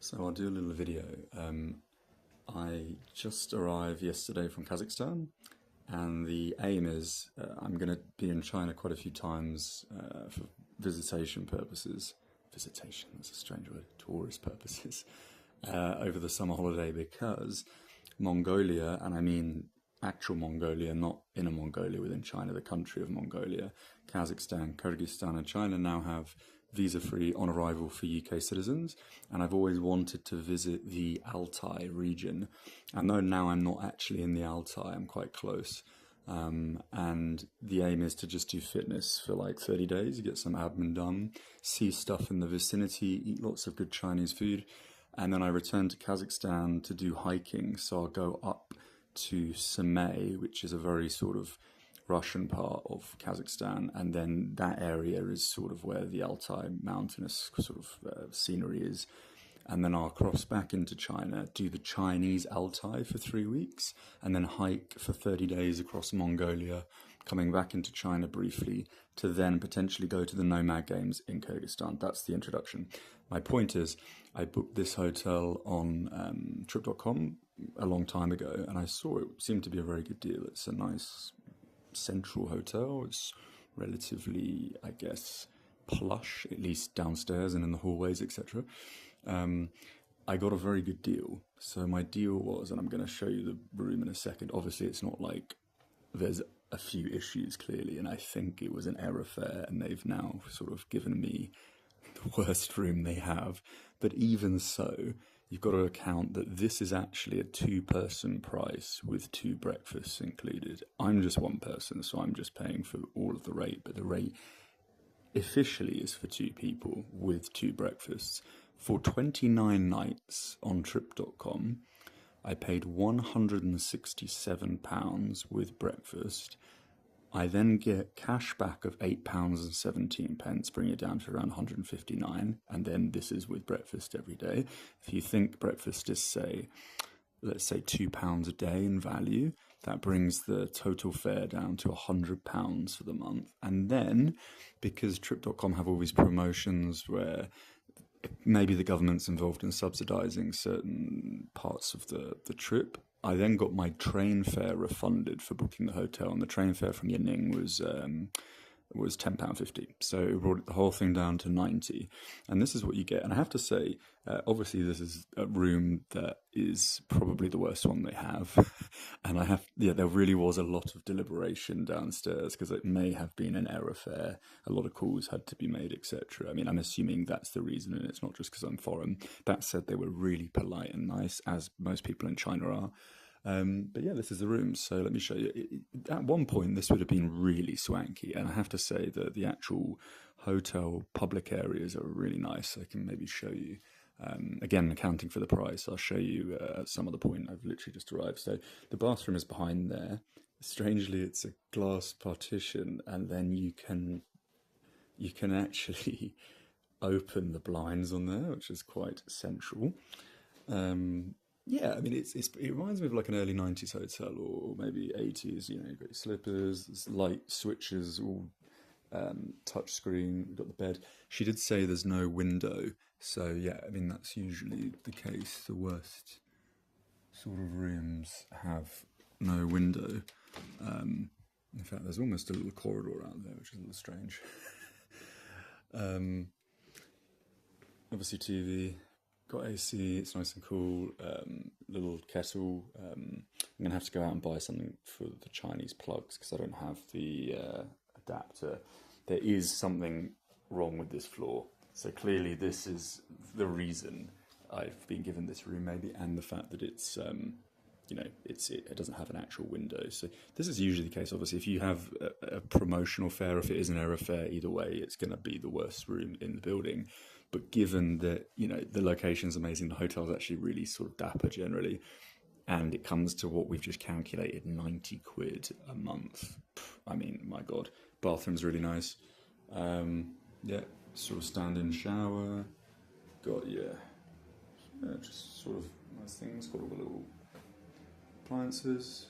So I'll do a little video. I just arrived yesterday from Kazakhstan, and the aim is I'm going to be in China quite a few times for visitation purposes. Visitation, that's a strange word, tourist purposes, over the summer holiday because Mongolia, and I mean actual Mongolia, not inner Mongolia within China, the country of Mongolia, Kazakhstan, Kyrgyzstan, and China now have visa-free on arrival for UK citizens, and I've always wanted to visit the Altai region. And though now I'm not actually in the Altai, I'm quite close. And the aim is to just do fitness for like 30 days, get some admin done, see stuff in the vicinity, eat lots of good Chinese food, and then I return to Kazakhstan to do hiking. So I'll go up to Samay, which is a very sort of Russian part of Kazakhstan, and then that area is sort of where the Altai mountainous sort of scenery is. And then I'll cross back into China, do the Chinese Altai for 3 weeks, and then hike for 30 days across Mongolia, coming back into China briefly, to then potentially go to the Nomad Games in Kyrgyzstan. That's the introduction. My point is, I booked this hotel on trip.com a long time ago, and I saw it seemed to be a very good deal. It's a nice central hotel. It's relatively, I guess, plush, at least downstairs and in the hallways, etc. I got a very good deal. So my deal was, and I'm going to show you the room in a second. Obviously, it's not like there's a few issues clearly, and I think it was an error fare, and they've now sort of given me the worst room they have. But even so, you've got to account that this is actually a two-person price with 2 breakfasts included. I'm just one person, so I'm just paying for all of the rate, but the rate officially is for 2 people with 2 breakfasts. For 29 nights on trip.com, I paid £167 with breakfast. I then get cash back of £8.17, bring it down to around 159, and then this is with breakfast every day. If you think breakfast is, say, let's say £2 a day in value, that brings the total fare down to £100 for the month. And then, because Trip.com have all these promotions where maybe the government's involved in subsidising certain parts of the trip, I then got my train fare refunded for booking the hotel, and the train fare from Yanning was £10.50. So it brought the whole thing down to 90. And this is what you get. And I have to say, obviously this is a room that is probably the worst one they have. And there really was a lot of deliberation downstairs because it may have been an error fare. A lot of calls had to be made, etc. I mean, I'm assuming that's the reason, and it's not just because I'm foreign. That said, they were really polite and nice, as most people in China are. But yeah, this is the room, so let me show you. At one point, this would have been really swanky, and I have to say that the actual hotel public areas are really nice. I can maybe show you. Again, accounting for the price, I'll show you at some other point. I've literally just arrived. So the bathroom is behind there. Strangely, it's a glass partition, and then you can actually open the blinds on there, which is quite central. Yeah, I mean, it reminds me of like an early 90s hotel or maybe 80s, you know, you've got your slippers, there's light switches, all touch screen, you've got the bed. She did say there's no window, so yeah, I mean, that's usually the case. The worst sort of rooms have no window. In fact, there's almost a little corridor out there, which is a little strange. Obviously TV. Got AC, it's nice and cool, little kettle. I'm going to have to go out and buy something for the Chinese plugs because I don't have the adapter. There is something wrong with this floor. So clearly this is the reason I've been given this room maybe, and the fact that it's, it doesn't have an actual window. So this is usually the case, obviously. If you have a promotional fare, if it is an error fare, either way, it's going to be the worst room in the building. But given that, the location's amazing, the hotel's actually really sort of dapper generally, and it comes to what we've just calculated, 90 quid a month. I mean, my God. Bathroom's really nice. Yeah, sort of stand-in shower. Got, just sort of nice things. Got all the little appliances.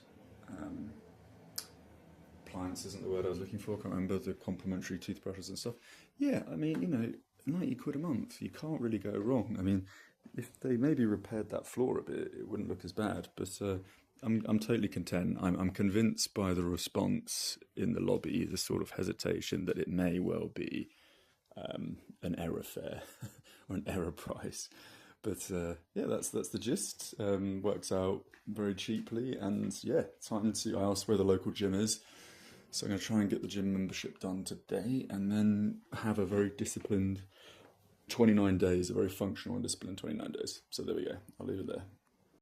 Appliance isn't the word I was looking for. I can't remember the complimentary toothbrushes and stuff. Yeah, I mean, 90 quid a month. You can't really go wrong. I mean, if they maybe repaired that floor a bit, it wouldn't look as bad. But I'm totally content. I'm convinced by the response in the lobby, the sort of hesitation that it may well be an error fare or an error price. But yeah, that's the gist. Works out very cheaply, and yeah, time to. I asked where the local gym is, so I'm going to try and get the gym membership done today, and then have a very disciplined 29 days, a very functional and disciplined 29 days. So there we go. I'll leave it there.